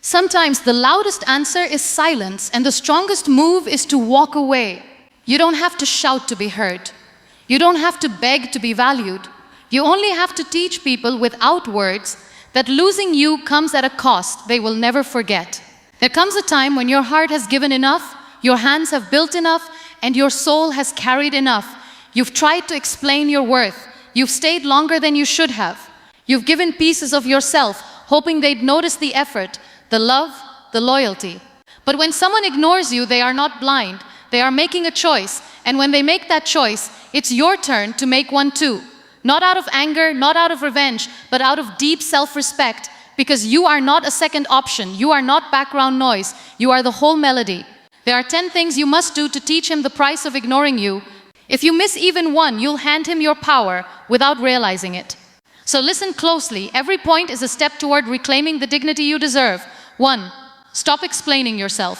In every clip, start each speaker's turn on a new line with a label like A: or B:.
A: Sometimes the loudest answer is silence, and the strongest move is to walk away. You don't have to shout to be heard. You don't have to beg to be valued. You only have to teach people without words that losing you comes at a cost they will never forget. There comes a time when your heart has given enough, your hands have built enough, and your soul has carried enough. You've tried to explain your worth. You've stayed longer than you should have. You've given pieces of yourself, hoping they'd notice the effort, the love, the loyalty. But when someone ignores you, they are not blind. They are making a choice, and when they make that choice, it's your turn to make one too. Not out of anger, not out of revenge, but out of deep self-respect, because you are not a second option. You are not background noise. You are the whole melody. There are 10 things you must do to teach him the price of ignoring you. If you miss even one, you'll hand him your power without realizing it. So listen closely. Every point is a step toward reclaiming the dignity you deserve. 1. Stop explaining yourself.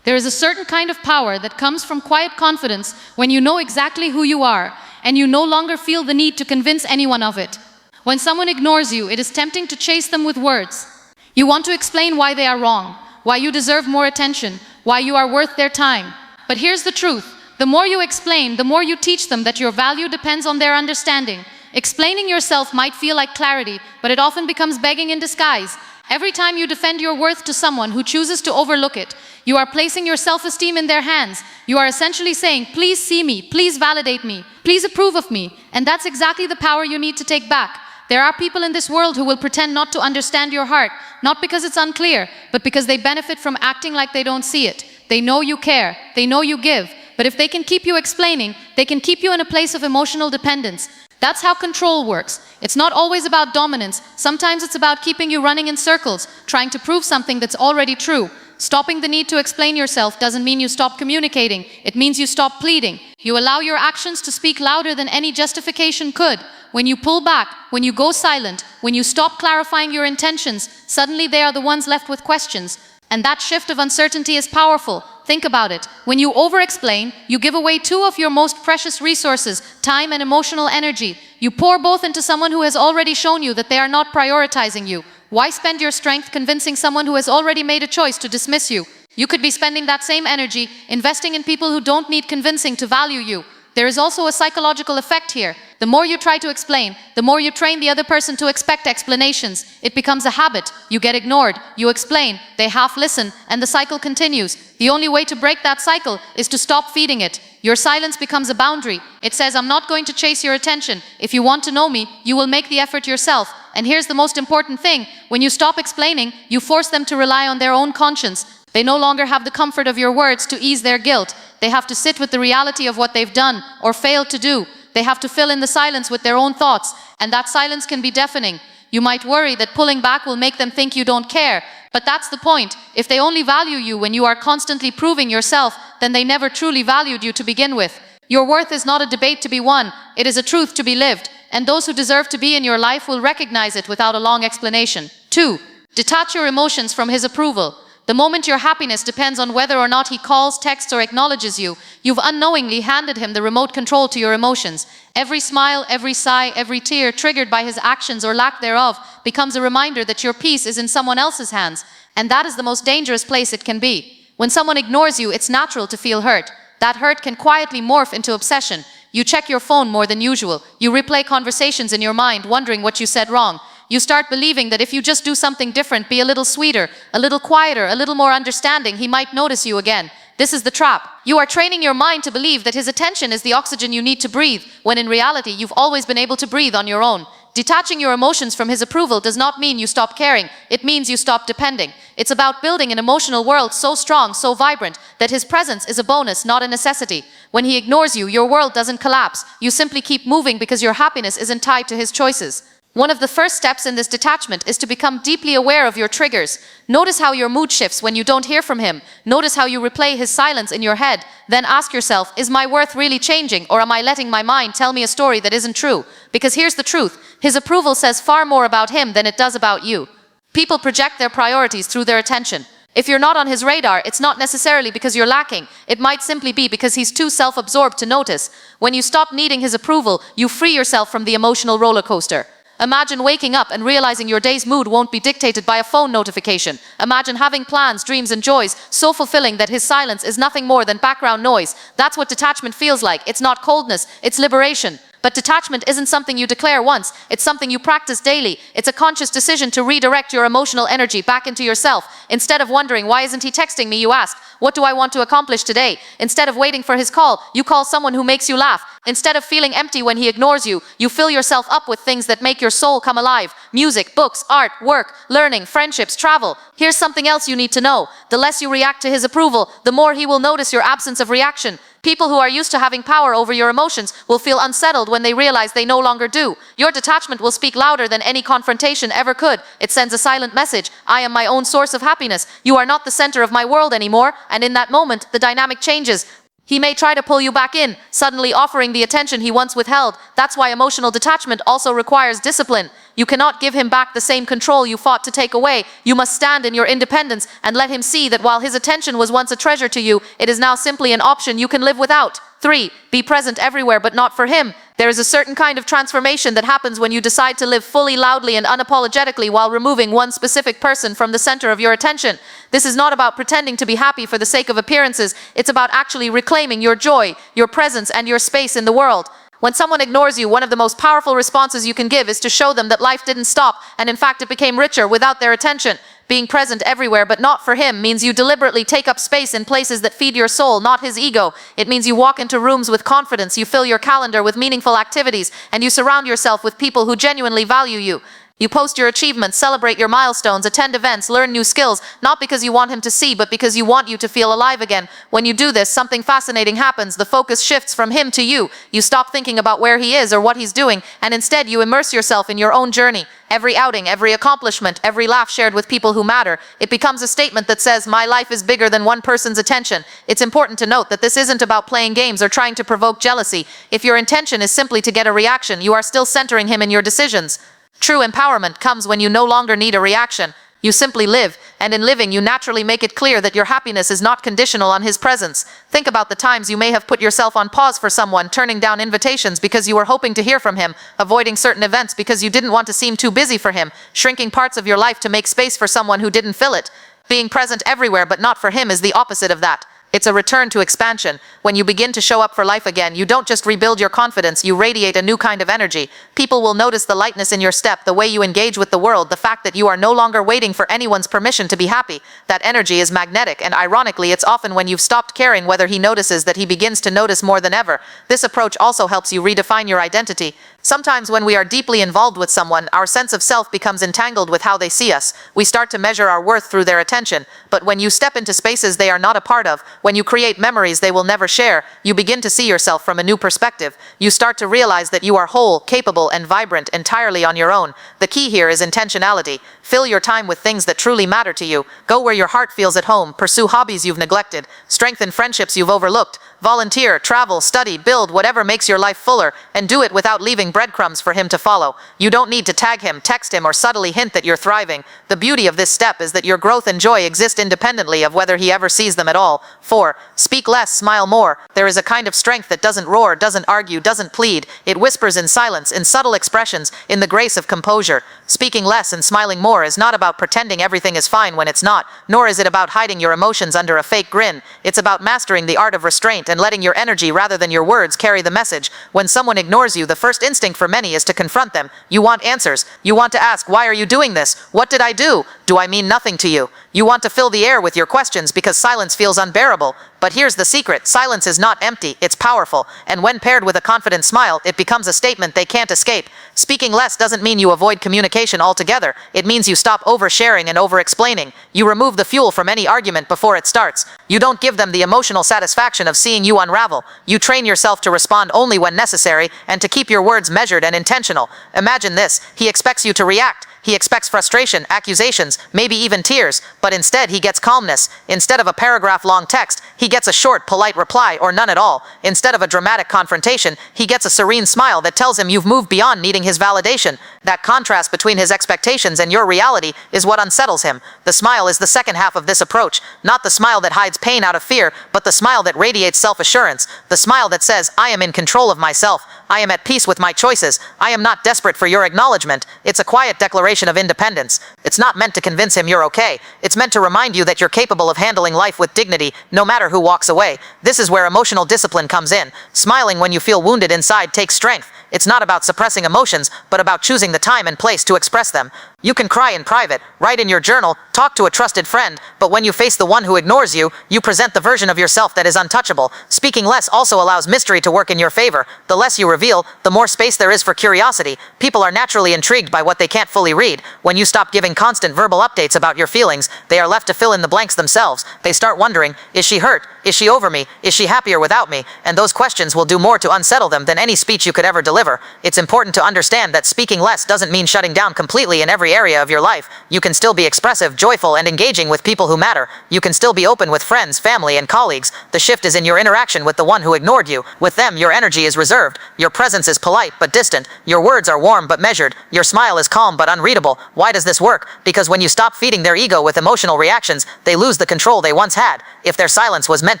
A: There is a certain kind of power that comes from quiet confidence when you know exactly who you are, and you no longer feel the need to convince anyone of it. When someone ignores you, it is tempting to chase them with words. You want to explain why they are wrong, why you deserve more attention, why you are worth their time. But here's the truth. The more you explain, the more you teach them that your value depends on their understanding. Explaining yourself might feel like clarity, but it often becomes begging in disguise. Every time you defend your worth to someone who chooses to overlook it, you are placing your self-esteem in their hands. You are essentially saying, please see me, please validate me, please approve of me. And that's exactly the power you need to take back. There are people in this world who will pretend not to understand your heart, not because it's unclear, but because they benefit from acting like they don't see it. They know you care, they know you give, but if they can keep you explaining, they can keep you in a place of emotional dependence. That's how control works. It's not always about dominance. Sometimes it's about keeping you running in circles, trying to prove something that's already true. Stopping the need to explain yourself doesn't mean you stop communicating. It means you stop pleading. You allow your actions to speak louder than any justification could. When you pull back, when you go silent, when you stop clarifying your intentions, suddenly they are the ones left with questions. And that shift of uncertainty is powerful. Think about it. When you over-explain, you give away 2 of your most precious resources, time and emotional energy. You pour both into someone who has already shown you that they are not prioritizing you. Why spend your strength convincing someone who has already made a choice to dismiss you? You could be spending that same energy investing in people who don't need convincing to value you. There is also a psychological effect here. The more you try to explain, the more you train the other person to expect explanations. It becomes a habit. You get ignored, you explain, they half listen, and the cycle continues. The only way to break that cycle is to stop feeding it. Your silence becomes a boundary. It says, I'm not going to chase your attention. If you want to know me, you will make the effort yourself. And here's the most important thing. When you stop explaining, you force them to rely on their own conscience. They no longer have the comfort of your words to ease their guilt. They have to sit with the reality of what they've done or failed to do. They have to fill in the silence with their own thoughts, and that silence can be deafening. You might worry that pulling back will make them think you don't care, but that's the point. If they only value you when you are constantly proving yourself, then they never truly valued you to begin with. Your worth is not a debate to be won, it is a truth to be lived, and those who deserve to be in your life will recognize it without a long explanation. 2. Detach your emotions from his approval. The moment your happiness depends on whether or not he calls, texts, or acknowledges you, you've unknowingly handed him the remote control to your emotions. Every smile, every sigh, every tear triggered by his actions or lack thereof becomes a reminder that your peace is in someone else's hands, and that is the most dangerous place it can be. When someone ignores you, it's natural to feel hurt. That hurt can quietly morph into obsession. You check your phone more than usual. You replay conversations in your mind, wondering what you said wrong. You start believing that if you just do something different, be a little sweeter, a little quieter, a little more understanding, he might notice you again. This is the trap. You are training your mind to believe that his attention is the oxygen you need to breathe, when in reality, you've always been able to breathe on your own. Detaching your emotions from his approval does not mean you stop caring. It means you stop depending. It's about building an emotional world so strong, so vibrant, that his presence is a bonus, not a necessity. When he ignores you, your world doesn't collapse. You simply keep moving because your happiness isn't tied to his choices. One of the first steps in this detachment is to become deeply aware of your triggers. Notice how your mood shifts when you don't hear from him. Notice how you replay his silence in your head. Then ask yourself, is my worth really changing, or am I letting my mind tell me a story that isn't true? Because here's the truth. His approval says far more about him than it does about you. People project their priorities through their attention. If you're not on his radar, it's not necessarily because you're lacking. It might simply be because he's too self-absorbed to notice. When you stop needing his approval, you free yourself from the emotional roller coaster.
B: Imagine waking up and realizing your day's mood won't be dictated by a phone notification. Imagine having plans, dreams, and joys so fulfilling that his silence is nothing more than background noise. That's what detachment feels like. It's not coldness, it's liberation. But detachment isn't something you declare once, it's something you practice daily. It's a conscious decision to redirect your emotional energy back into yourself. Instead of wondering, why isn't he texting me, you ask, what do I want to accomplish today? Instead of waiting for his call, you call someone who makes you laugh. Instead of feeling empty when he ignores you, you fill yourself up with things that make your soul come alive. Music, books, art, work, learning, friendships, travel. Here's something else you need to know. The less you react to his approval, the more he will notice your absence of reaction. People who are used to having power over your emotions will feel unsettled when they realize they no longer do. Your detachment will speak louder than any confrontation ever could. It sends a silent message. I am my own source of happiness. You are not the center of my world anymore. And in that moment, the dynamic changes. He may try to pull you back in, suddenly offering the attention he once withheld. That's why emotional detachment also requires discipline. You cannot give him back the same control you fought to take away. You must stand in your independence and let him see that while his attention was once a treasure to you, it is now simply an option you can live without. 3. Be present everywhere but not for him. There is a certain kind of transformation that happens when you decide to live fully, loudly, and unapologetically while removing one specific person from the center of your attention. This is not about pretending to be happy for the sake of appearances. It's about actually reclaiming your joy, your presence, and your space in the world. When someone ignores you, one of the most powerful responses you can give is to show them that life didn't stop, and in fact it became richer without their attention. Being present everywhere but not for him means you deliberately take up space in places that feed your soul, not his ego. It means you walk into rooms with confidence, you fill your calendar with meaningful activities, and you surround yourself with people who genuinely value you. You post your achievements, celebrate your milestones, attend events, learn new skills, not because you want him to see, but because you want you to feel alive again. When you do this, something fascinating happens. The focus shifts from him to you. You stop thinking about where he is or what he's doing, and instead you immerse yourself in your own journey. Every outing, every accomplishment, every laugh shared with people who matter, it becomes a statement that says, my life is bigger than one person's attention. It's important to note that this isn't about playing games or trying to provoke jealousy. If your intention is simply to get a reaction, you are still centering him in your decisions. True empowerment comes when you no longer need a reaction. You simply live, and in living you naturally make it clear that your happiness is not conditional on his presence. Think about the times you may have put yourself on pause for someone, turning down invitations because you were hoping to hear from him, avoiding certain events because you didn't want to seem too busy for him, shrinking parts of your life to make space for someone who didn't fill it. Being present everywhere but not for him is the opposite of that. It's a return to expansion. When you begin to show up for life again, you don't just rebuild your confidence, you radiate a new kind of energy. People will notice the lightness in your step, the way you engage with the world, the fact that you are no longer waiting for anyone's permission to be happy. That energy is magnetic, and ironically, it's often when you've stopped caring whether he notices that he begins to notice more than ever. This approach also helps you redefine your identity. Sometimes when we are deeply involved with someone, our sense of self becomes entangled with how they see us. We start to measure our worth through their attention. But when you step into spaces they are not a part of, when you create memories they will never share, you begin to see yourself from a new perspective. You start to realize that you are whole, capable, and vibrant entirely on your own. The key here is intentionality. Fill your time with things that truly matter to you. Go where your heart feels at home. Pursue hobbies you've neglected. Strengthen friendships you've overlooked. Volunteer, travel, study, build whatever makes your life fuller, and do it without leaving breadcrumbs for him to follow. You don't need to tag him, text him, or subtly hint that you're thriving. The beauty of this step is that your growth and joy exist independently of whether he ever sees them at all. 4. Speak less, smile more. There is a kind of strength that doesn't roar, doesn't argue, doesn't plead. It whispers in silence, in subtle expressions, in the grace of composure. Speaking less and smiling more is not about pretending everything is fine when it's not, nor is it about hiding your emotions under a fake grin. It's about mastering the art of restraint and letting your energy rather than your words carry the message. When someone ignores you, the first instinct for many is to confront them. You want answers. You want to ask, why are you doing this? What did I do? Do I mean nothing to you? You want to fill the air with your questions because silence feels unbearable. But here's the secret. Silence is not empty, it's powerful. And when paired with a confident smile, it becomes a statement they can't escape. Speaking less doesn't mean you avoid communication altogether. It means you stop oversharing and over-explaining. You remove the fuel from any argument before it starts. You don't give them the emotional satisfaction of seeing you unravel. You train yourself to respond only when necessary and to keep your words measured and intentional. Imagine this. He expects you to react. He expects frustration, accusations, maybe even tears, but instead he gets calmness. Instead of a paragraph-long text, he gets a short, polite reply or none at all. Instead of a dramatic confrontation, he gets a serene smile that tells him you've moved beyond needing his validation. That contrast between his expectations and your reality is what unsettles him. The smile is the second half of this approach, not the smile that hides pain out of fear, but the smile that radiates self-assurance, the smile that says, I am in control of myself,
C: I am at peace with my choices. I am not desperate for your acknowledgement. It's a quiet declaration of independence. It's not meant to convince him you're okay. It's meant to remind you that you're capable of handling life with dignity, no matter who walks away. This is where emotional discipline comes in. Smiling when you feel wounded inside takes strength. It's not about suppressing emotions, but about choosing the time and place to express them. You can cry in private, write in your journal, talk to a trusted friend, but when you face the one who ignores you, you present the version of yourself that is untouchable. Speaking less also allows mystery to work in your favor. The less you reveal, the more space there is for curiosity. People are naturally intrigued by what they can't fully read. When you stop giving constant verbal updates about your feelings, they are left to fill in the blanks themselves. They start wondering, is she hurt? Is she over me? Is she happier without me? And those questions will do more to unsettle them than any speech you could ever deliver. It's important to understand that speaking less doesn't mean shutting down completely in every area of your life. You can still be expressive, joyful, and engaging with people who matter. You can still be open with friends, family, and colleagues. The shift is in your interaction with the one who ignored you. With them, your energy is reserved. Your presence is polite but distant. Your words are warm but measured. Your smile is calm but unreadable. Why does this work? Because when you stop feeding their ego with emotional reactions, they lose the control they once had. If their silence was meant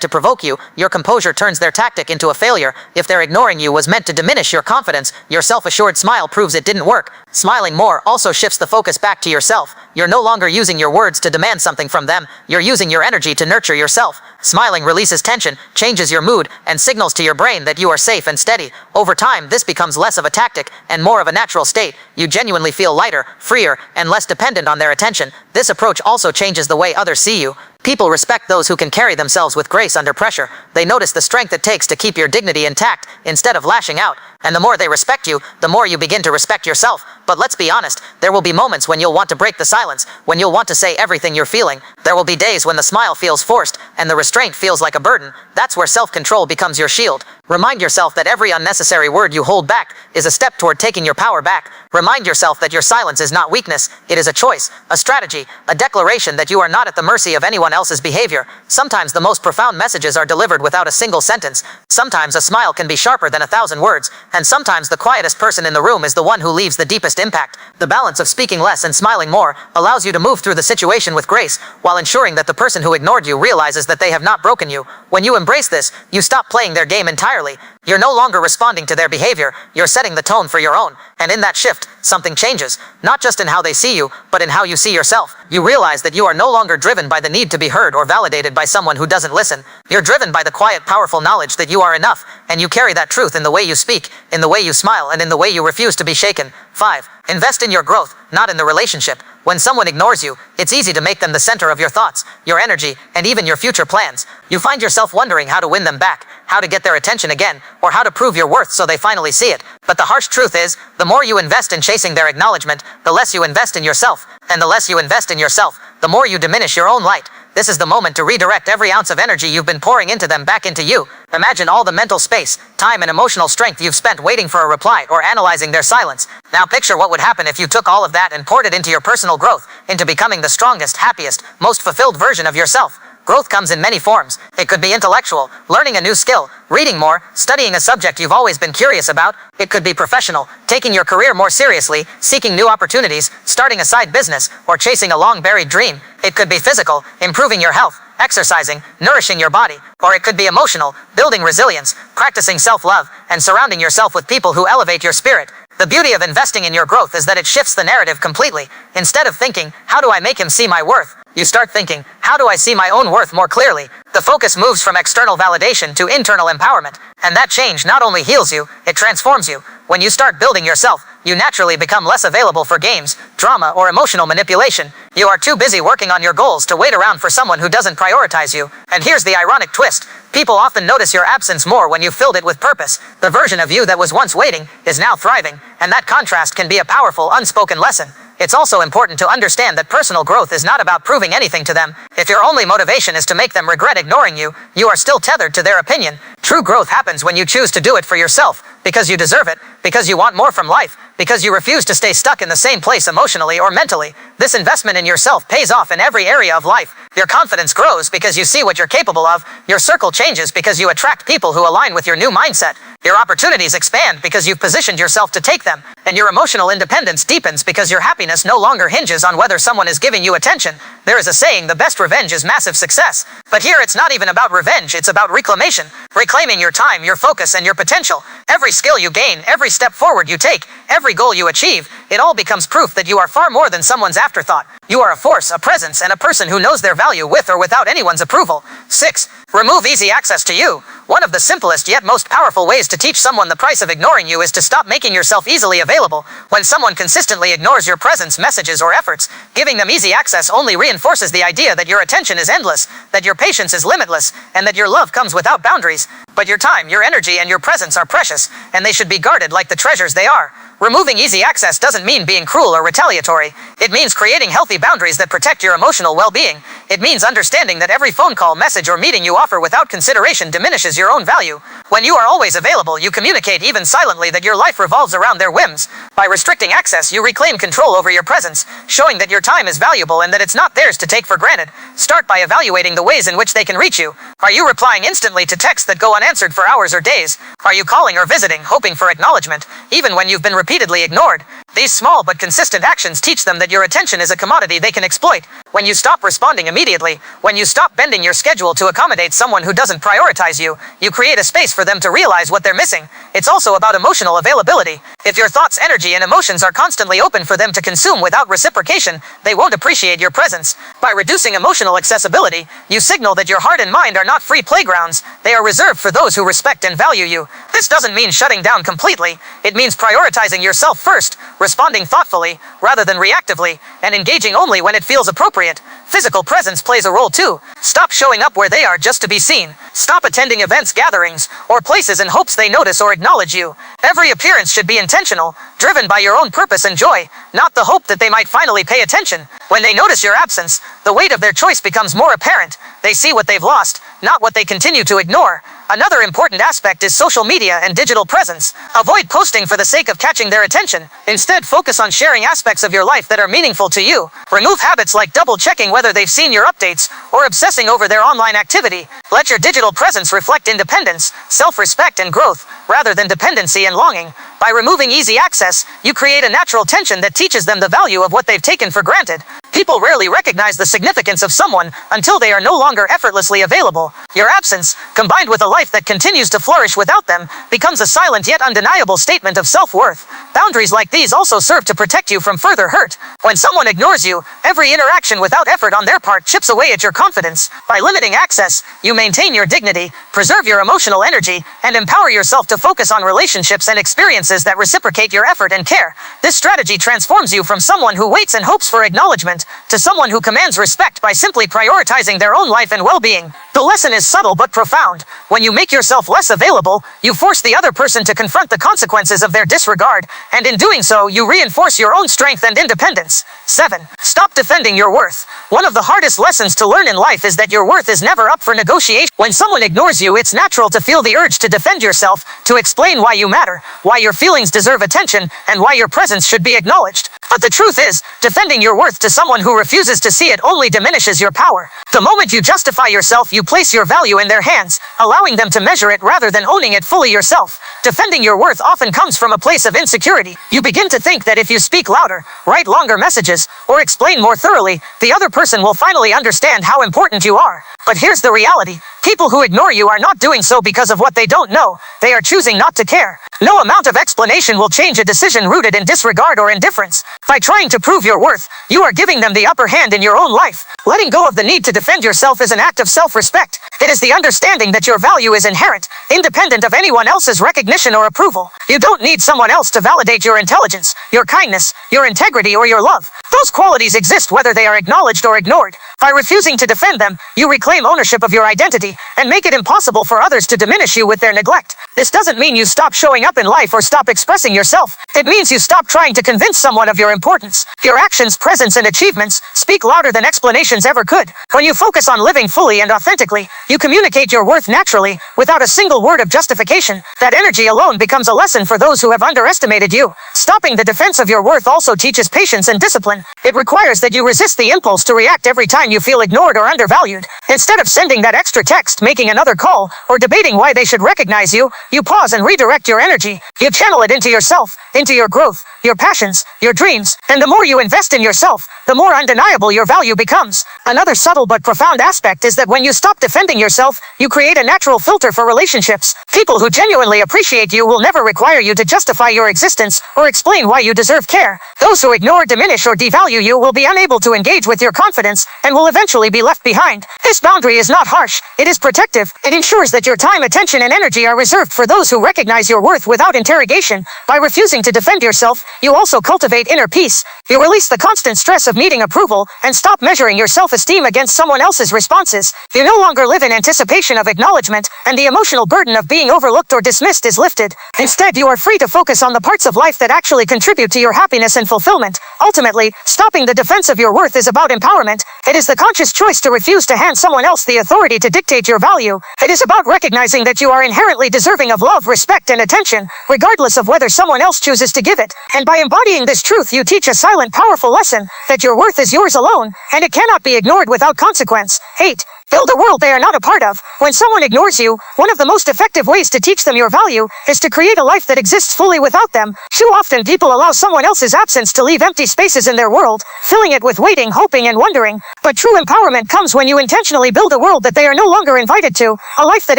C: to provoke you, your composure turns their tactic into a failure. If their ignoring you was meant to diminish your confidence, your self-assured smile proves it didn't work. Smiling more also shifts the focus back to yourself. You're no longer using your words to demand something from them. You're using your energy to nurture yourself. Smiling releases tension, changes your mood, and signals to your brain that you are safe and steady. Over time, this becomes less of a tactic and more of a natural state. You genuinely feel lighter, freer, and less dependent on their attention. This approach also changes the way others see you. People respect those who can carry themselves with grace under pressure. They notice the strength it takes to keep your dignity intact instead of lashing out. And the more they respect you, the more you begin to respect yourself. But let's be honest, there will be moments when you'll want to break the silence, when you'll want to say everything you're feeling. There will be days when the smile feels forced and the restraint feels like a burden. That's where self-control becomes your shield. Remind yourself that every unnecessary word you hold back is a step toward taking your power back. Remind yourself that your silence is not weakness, it is a choice, a strategy, a declaration that you are not at the mercy of anyone else's behavior. Sometimes the most profound messages are delivered without a single sentence. Sometimes a smile can be sharper than 1,000 words, and sometimes the quietest person in the room is the one who leaves the deepest impact. The balance of speaking less and smiling more allows you to move through the situation with grace, while ensuring that the person who ignored you realizes that they have not broken you. When you embrace this, you stop playing their game entirely. You're no longer responding to their behavior, you're setting the tone for your own. And in that shift, something changes. Not just in how they see you, but in how you see yourself. You realize that you are no longer driven by the need to be heard or validated by someone who doesn't listen. You're driven by the quiet, powerful knowledge that you are enough, and you carry that truth in the way you speak, in the way you smile, and in the way you refuse to be shaken. 5. Invest in your growth, not in the relationship. When someone ignores you, it's easy to make them the center of your thoughts, your energy, and even your future plans. You find yourself wondering how to win them back, how to get their attention again, or how to prove your worth so they finally see it. But the harsh truth is, the more you invest in chasing their acknowledgement, the less you invest in yourself. And the less you invest in yourself, the more you diminish your own light. This is the moment to redirect every ounce of energy you've been pouring into them back into you. Imagine all the mental space, time, and emotional strength you've spent waiting for a reply or analyzing their silence. Now picture what would happen if you took all of that and poured it into your personal growth, into becoming the strongest, happiest, most fulfilled version of yourself. Growth comes in many forms. It could be intellectual, learning a new skill, reading more, studying a subject you've always been curious about. It could be professional, taking your career more seriously, seeking new opportunities, starting a side business, or chasing a long-buried dream. It could be physical, improving your health, exercising, nourishing your body. Or it could be emotional, building resilience, practicing self-love, and surrounding yourself with people who elevate your spirit. The beauty of investing in your growth is that it shifts the narrative completely. Instead of thinking, how do I make him see my worth? You start thinking, how do I see my own worth more clearly? The focus moves from external validation to internal empowerment. And that change not only heals you, it transforms you. When you start building yourself, you naturally become less available for games, drama, or emotional manipulation. You are too busy working on your goals to wait around for someone who doesn't prioritize you. And here's the ironic twist. People often notice your absence more when you filled it with purpose. The version of you that was once waiting is now thriving, and that contrast can be a powerful, unspoken lesson. It's also important to understand that personal growth is not about proving anything to them. If your only motivation is to make them regret ignoring you, you are still tethered to their opinion. True growth happens when you choose to do it for yourself, because you deserve it, because you want more from life, because you refuse to stay stuck in the same place emotionally or mentally. This investment in yourself pays off in every area of life. Your confidence grows because you see what you're capable of. Your circle changes because you attract people who align with your new mindset. Your opportunities expand because you've positioned yourself to take them, and your emotional independence deepens because your happiness no longer hinges on whether someone is giving you attention. There is a saying, the best revenge is massive success. But here it's not even about revenge, it's about reclamation. Reclaiming your time, your focus, and your potential. Every skill you gain, every step forward you take, every goal you achieve, it all becomes proof that you are far more than someone's afterthought. You are a force, a presence, and a person who knows their value with or without anyone's approval. 6. Remove easy access to you. One of the simplest yet most powerful ways to teach someone the price of ignoring you is to stop making yourself easily available. When someone consistently ignores your presence, messages, or efforts, giving them easy access only reinforces the idea that your attention is endless, that your patience is limitless, and that your love comes without boundaries. But your time, your energy, and your presence are precious, and they should be guarded like the treasures they are. Removing easy access doesn't mean being cruel or retaliatory. It means creating healthy boundaries that protect your emotional well-being. It means understanding that every phone call, message, or meeting you offer without consideration diminishes your own value. When you are always available, you communicate even silently that your life revolves around their whims. By restricting access, you reclaim control over your presence, showing that your time is valuable and that it's not theirs to take for granted. Start by evaluating the ways in which they can reach you. Are you replying instantly to texts that go unanswered for hours or days? Are you calling or visiting, hoping for acknowledgement, even when you've been repeatedly ignored? These small but consistent actions teach them that your attention is a commodity they can exploit. When you stop responding immediately, when you stop bending your schedule to accommodate someone who doesn't prioritize you, you create a space for them to realize what they're missing. It's also about emotional availability. If your thoughts, energy, and emotions are constantly open for them to consume without reciprocation, they won't appreciate your presence. By reducing emotional accessibility, you signal that your heart and mind are not free playgrounds. They are reserved for those who respect and value you. This doesn't mean shutting down completely. It means prioritizing yourself first, responding thoughtfully, rather than reactively, and engaging only when it feels appropriate. Physical presence plays a role too. Stop showing up where they are just to be seen. Stop attending events, gatherings, or places in hopes they notice or acknowledge you. Every appearance should be intentional, driven by your own purpose and joy, not the hope that they might finally pay attention. When they notice your absence, the weight of their choice becomes more apparent. They see what they've lost, not what they continue to ignore. Another important aspect is social media and digital presence. Avoid posting for the sake of catching their attention. Instead, focus on sharing aspects of your life that are meaningful to you. Remove habits like double-checking whether they've seen your updates or obsessing over their online activity. Let your digital presence reflect independence, self-respect, and growth, rather than dependency and longing. By removing easy access, you create a natural tension that teaches them the value of what they've taken for granted. People rarely recognize the significance of someone until they are no longer effortlessly available. Your absence, combined with a life that continues to flourish without them, becomes a silent yet undeniable statement of self-worth. Boundaries like these also serve to protect you from further hurt. When someone ignores you, every interaction without effort on their part chips away at your confidence. By limiting access, you maintain your dignity, preserve your emotional energy, and empower yourself to focus on relationships and experiences that reciprocate your effort and care. This strategy transforms you from someone who waits and hopes for acknowledgement to someone who commands respect by simply prioritizing their own life and well-being. The lesson is subtle but profound. When you make yourself less available, you force the other person to confront the consequences of their disregard, and in doing so, you reinforce your own strength and independence. 7. Stop defending your worth. One of the hardest lessons to learn in life is that your worth is never up for negotiation. When someone ignores you, it's natural to feel the urge to defend yourself, to explain why you matter, why your feelings deserve attention, and why your presence should be acknowledged. But the truth is, defending your worth to someone who refuses to see it only diminishes your power. The moment you justify yourself, you place your value in their hands, allowing them to measure it rather than owning it fully yourself. Defending your worth often comes from a place of insecurity. You begin to think that if you speak louder, write longer messages, or explain more thoroughly, the other person will finally understand how important you are. But here's the reality. People who ignore you are not doing so because of what they don't know. They are choosing not to care. No amount of explanation will change a decision rooted in disregard or indifference. By trying to prove your worth, you are giving them the upper hand in your own life. Letting go of the need to defend yourself is an act of self-respect. It is the understanding that your value is inherent, independent of anyone else's recognition or approval. You don't need someone else to validate your intelligence, your kindness, your integrity, or your love. Those qualities exist whether they are acknowledged or ignored. By refusing to defend them, you reclaim ownership of your identity and make it impossible for others to diminish you with their neglect. This doesn't mean you stop showing up in life or stop expressing yourself. It means you stop trying to convince someone of your importance. Your actions, presence, and achievements speak louder than explanations ever could. When you focus on living fully and authentically, you communicate your worth naturally, without a single word of justification. That energy alone becomes a lesson for those who have underestimated you. Stopping the defense of your worth also teaches patience and discipline. It requires that you resist the impulse to react every time you feel ignored or undervalued.
D: Instead of sending that extra text, making another call, or debating why they should recognize you, you pause and redirect your energy. You channel it into yourself, into your growth, your passions, your dreams, and the more you invest in yourself, the more undeniable your value becomes. Another subtle but profound aspect is that when you stop defending yourself, you create a natural filter for relationships. People who genuinely appreciate you will never require you to justify your existence or explain why you deserve care. Those who ignore, diminish, or devalue you will be unable to engage with your confidence and will eventually be left behind. This boundary is not harsh, it is protective. It ensures that your time, attention, and energy are reserved for those who recognize your worth without interrogation. By refusing to defend yourself, you also cultivate inner peace. You release the constant stress of needing approval and stop measuring your self-esteem against someone else's responses. You no longer live in anticipation of acknowledgement, and the emotional burden of being overlooked or dismissed is lifted. Instead, you are free to focus on the parts of life that actually contribute to your happiness and fulfillment. Ultimately, stopping the defense of your worth is about empowerment. It is the conscious choice to refuse to hand someone else the authority to dictate your value. It is about recognizing that you are inherently deserving of love, respect, and attention, regardless of whether someone else chooses to give it. And by embodying this truth, you teach a silent, powerful lesson that your worth is yours alone, and it cannot be ignored without consequence. 8. Build a world they are not a part of. When someone ignores you, one of the most effective ways to teach them your value is to create a life that exists fully without them. Too often, people allow someone else's absence to leave empty spaces in their world, filling it with waiting, hoping, and wondering. But true empowerment comes when you intentionally build a world that they are no longer invited to, a life that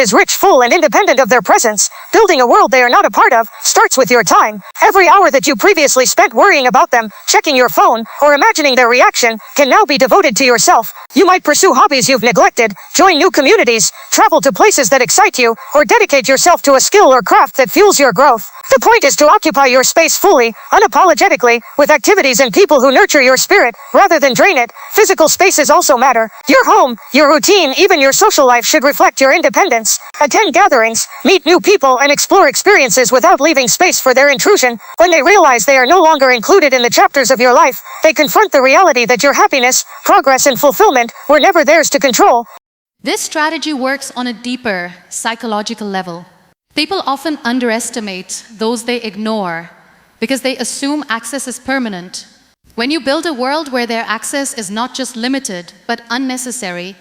D: is rich, full, and independent of their presence. Building a world they are not a part of starts with your time. Every hour that you previously spent worrying about them, checking your phone, or imagining their reaction can now be devoted to yourself. You might pursue hobbies you've neglected, join new communities, travel to places that excite you, or dedicate yourself to a skill or craft that fuels your growth. The point is to occupy your space fully, unapologetically, with activities and people who nurture your spirit, rather than drain it. Physical spaces also matter. Your home, your routine, even your social life should reflect your independence. Attend gatherings, meet new people, and explore experiences without leaving space for their intrusion. When they realize they are no longer included in the chapters of your life, they confront the reality that your happiness, progress, and fulfillment were never theirs to control.
A: This strategy works on a deeper psychological level. People often underestimate those they ignore because they assume access is permanent. When you build a world where their access is not just limited but unnecessary,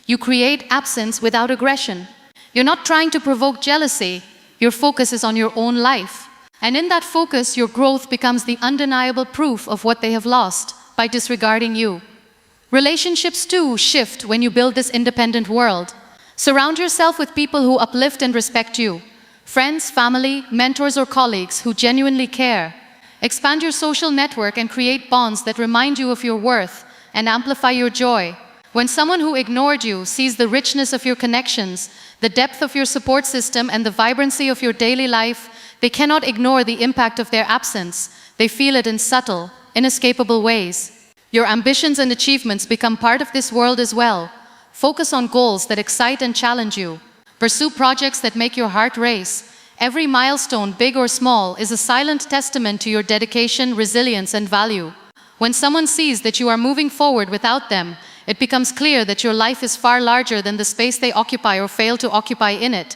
A: you create absence without aggression. You're not trying to provoke jealousy, your focus is on your own life. And in that focus, your growth becomes the undeniable proof of what they have lost by disregarding you. Relationships too shift when you build this independent world. Surround yourself with people who uplift and respect you. Friends, family, mentors, or colleagues who genuinely care. Expand your social network and create bonds that remind you of your worth and amplify your joy. When someone who ignored you sees the richness of your connections, the depth of your support system, and the vibrancy of your daily life, they cannot ignore the impact of their absence. They feel it in subtle, inescapable ways. Your ambitions and achievements become part of this world as well. Focus on goals that excite and challenge you. Pursue projects that make your heart race. Every milestone, big or small, is a silent testament to your dedication, resilience, and value. When someone sees that you are moving forward without them, it becomes clear that your life is far larger than the space they occupy or fail to occupy in it.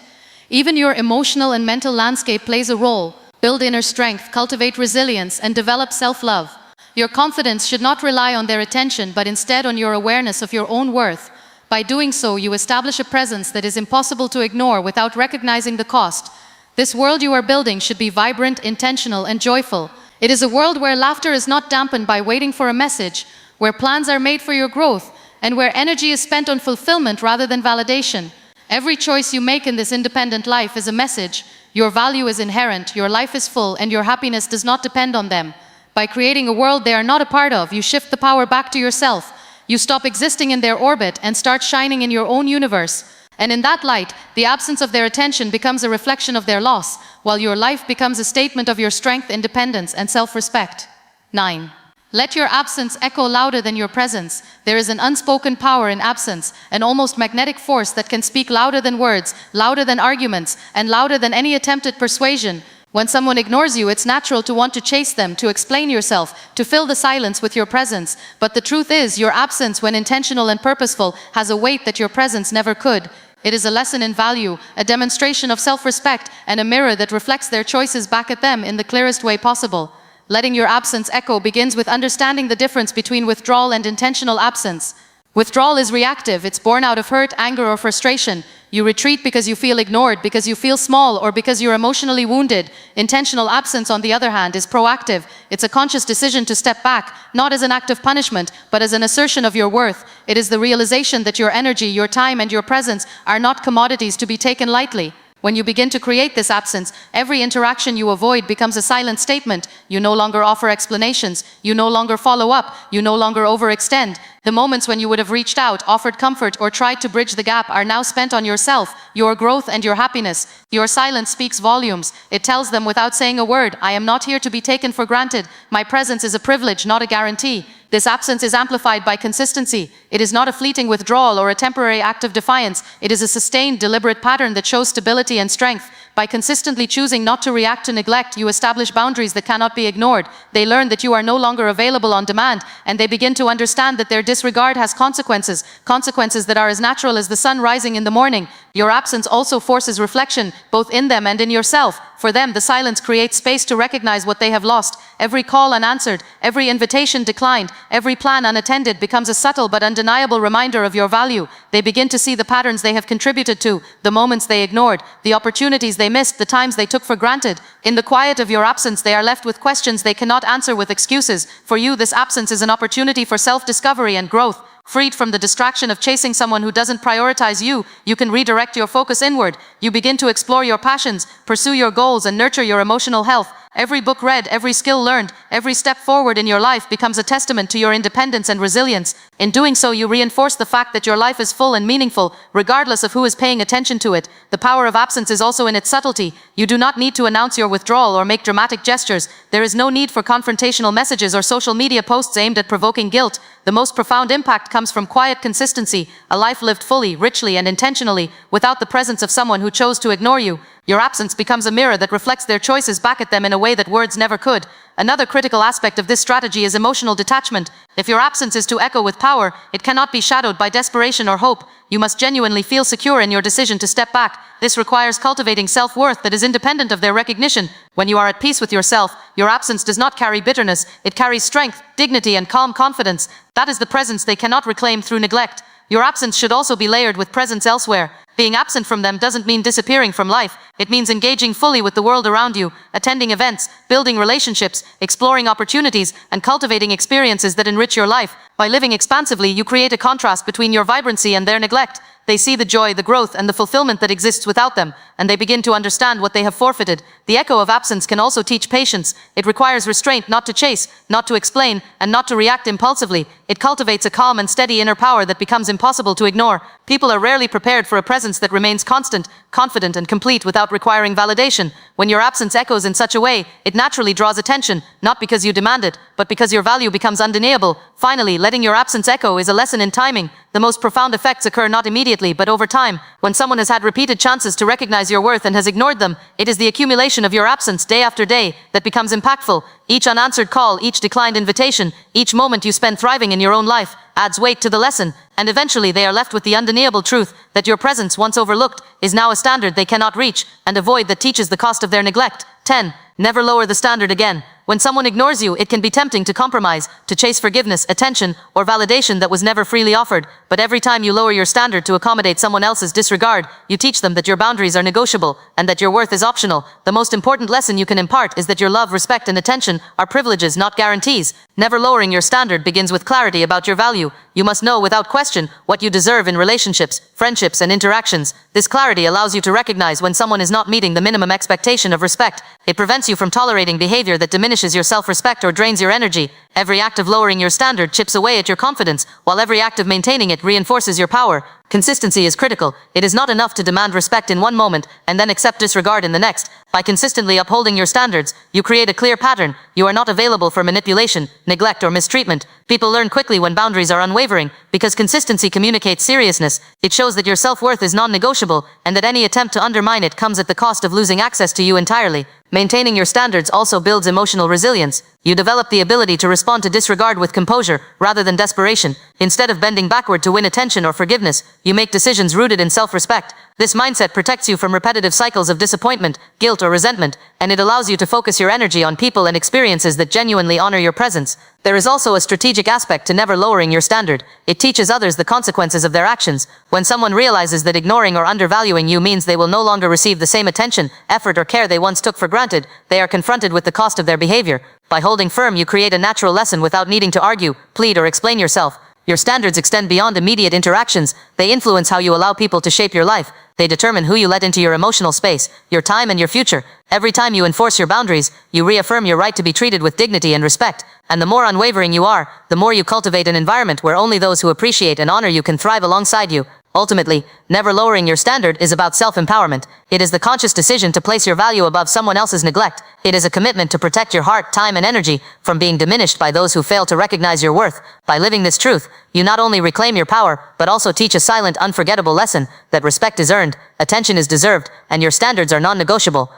A: Even your emotional and mental landscape plays a role. Build inner strength, cultivate resilience, and develop self-love. Your confidence should not rely on their attention, but instead on your awareness of your own worth. By doing so, you establish a presence that is impossible to ignore without recognizing the cost. This world you are building should be vibrant, intentional, and joyful. It is a world where laughter is not dampened by waiting for a message, where plans are made for your growth, and where energy is spent on fulfillment rather than validation. Every choice you make in this independent life is a message. Your value is inherent, your life is full, and your happiness does not depend on them. By creating a world they are not a part of, you shift the power back to yourself. You stop existing in their orbit and start shining in your own universe. And in that light, the absence of their attention becomes a reflection of their loss, while your life becomes a statement of your strength, independence, and self-respect. 9. Let your absence echo louder than your presence. There is an unspoken power in absence, an almost magnetic force that can speak louder than words, louder than arguments, and louder than any attempted persuasion. When someone ignores you, it's natural to want to chase them, to explain yourself, to fill the silence with your presence. But the truth is, your absence, when intentional and purposeful, has a weight that your presence never could. It is a lesson in value, a demonstration of self-respect, and a mirror that reflects their choices back at them in the clearest way possible. Letting your absence echo begins with understanding the difference between withdrawal and intentional absence. Withdrawal is reactive. It's born out of hurt, anger, or frustration. You retreat because you feel ignored, because you feel small, or because you're emotionally wounded. Intentional absence, on the other hand, is proactive. It's a conscious decision to step back, not as an act of punishment, but as an assertion of your worth. It is the realization that your energy, your time, and your presence are not commodities to be taken lightly. When you begin to create this absence, every interaction you avoid becomes a silent statement. You no longer offer explanations. You no longer follow up. You no longer overextend. The moments when you would have reached out, offered comfort, or tried to bridge the gap are now spent on yourself, your growth, and your happiness. Your silence speaks volumes. It tells them without saying a word, I am not here to be taken for granted. My presence is a privilege, not a guarantee. This absence is amplified by consistency. It is not a fleeting withdrawal or a temporary act of defiance. It is a sustained, deliberate pattern that shows stability and strength. By consistently choosing not to react to neglect, you establish boundaries that cannot be ignored. They learn that you are no longer available on demand, and they begin to understand that their disregard has consequences, consequences that are as natural as the sun rising in the morning. Your absence also forces reflection, both in them and in yourself. For them, the silence creates space to recognize what they have lost. Every call unanswered, every invitation declined, every plan unattended becomes a subtle but undeniable reminder of your value. They begin to see the patterns they have contributed to, the moments they ignored, the opportunities they missed, the times they took for granted. In the quiet of your absence, they are left with questions they cannot answer with excuses. For you, this absence is an opportunity for self-discovery and growth. Freed from the distraction of chasing someone who doesn't prioritize you, you can redirect your focus inward. You begin to explore your passions, pursue your goals, and nurture your emotional health. Every book read, every skill learned, every step forward in your life becomes a testament to your independence and resilience. In doing so, you reinforce the fact that your life is full and meaningful, regardless of who is paying attention to it. The power of absence is also in its subtlety. You do not need to announce your withdrawal or make dramatic gestures. There is no need for confrontational messages or social media posts aimed at provoking guilt. The most profound impact comes from quiet consistency, a life lived fully, richly, and intentionally, without the presence of someone who chose to ignore you. Your absence becomes a mirror that reflects their choices back at them in a way that words never could. Another critical aspect of this strategy is emotional detachment. If your absence is to echo with power, it cannot be shadowed by desperation or hope. You must genuinely feel secure in your decision to step back. This requires cultivating self-worth that is independent of their recognition. When you are at peace with yourself, your absence does not carry bitterness. It carries strength, dignity, and calm confidence. That is the presence they cannot reclaim through neglect. Your absence should also be layered with presence elsewhere. Being absent from them doesn't mean disappearing from life. It means engaging fully with the world around you, attending events, building relationships, exploring opportunities, and cultivating experiences that enrich your life. By living expansively, you create a contrast between your vibrancy and their neglect. They see the joy, the growth, and the fulfillment that exists without them, and they begin to understand what they have forfeited. The echo of absence can also teach patience. It requires restraint not to chase, not to explain, and not to react impulsively. It cultivates a calm and steady inner power that becomes impossible to ignore. People are rarely prepared for a presence that remains constant, confident, and complete without requiring validation. When your absence echoes in such a way, it naturally draws attention, not because you demand it, but because your value becomes undeniable. Finally, letting your absence echo is a lesson in timing. The most profound effects occur not immediately, but over time. When someone has had repeated chances to recognize your worth and has ignored them, it is the accumulation of your absence day after day that becomes impactful. Each unanswered call, each declined invitation, each moment you spend thriving in your own life adds weight to the lesson, and eventually they are left with the undeniable truth that your presence, once overlooked, is now a standard they cannot reach, and a void that teaches the cost of their neglect. 10. Never lower the standard again. When someone ignores you, it can be tempting to compromise, to chase forgiveness, attention, or validation that was never freely offered. But every time you lower your standard to accommodate someone else's disregard, you teach them that your boundaries are negotiable and that your worth is optional. The most important lesson you can impart is that your love, respect, and attention are privileges, not guarantees. Never lowering your standard begins with clarity about your value. You must know without question what you deserve in relationships, friendships, and interactions. This clarity allows you to recognize when someone is not meeting the minimum expectation of respect. It prevents you from tolerating behavior that diminishes your self-respect or drains your energy. Every act of lowering your standard chips away at your confidence, while every act of maintaining it reinforces your power. Consistency is critical. It is not enough to demand respect in one moment and then accept disregard in the next. By consistently upholding your standards, you create a clear pattern. You are not available for manipulation, neglect, or mistreatment. People learn quickly when boundaries are unwavering, because consistency communicates seriousness. It shows that your self-worth is non-negotiable, and that any attempt to undermine it comes at the cost of losing access to you entirely. Maintaining your standards also builds emotional resilience.
B: You develop the ability to respond to disregard with composure rather than desperation. Instead of bending backward to win attention or forgiveness, you make decisions rooted in self-respect. This mindset protects you from repetitive cycles of disappointment, guilt, or resentment, and it allows you to focus your energy on people and experiences that genuinely honor your presence. There is also a strategic aspect to never lowering your standard. It teaches others the consequences of their actions. When someone realizes that ignoring or undervaluing you means they will no longer receive the same attention, effort, or care they once took for granted, they are confronted with the cost of their behavior. By holding firm, you create a natural lesson without needing to argue, plead, or explain yourself. Your standards extend beyond immediate interactions. They influence how you allow people to shape your life. They determine who you let into your emotional space, your time, and your future. Every time you enforce your boundaries, you reaffirm your right to be treated with dignity and respect. And the more unwavering you are, the more you cultivate an environment where only those who appreciate and honor you can thrive alongside you. Ultimately, never lowering your standard is about self-empowerment. It is the conscious decision to place your value above someone else's neglect. It is a commitment to protect your heart, time, and energy from being diminished by those who fail to recognize your worth. By living this truth, you not only reclaim your power, but also teach a silent, unforgettable lesson that respect is earned, attention is deserved, and your standards are non-negotiable.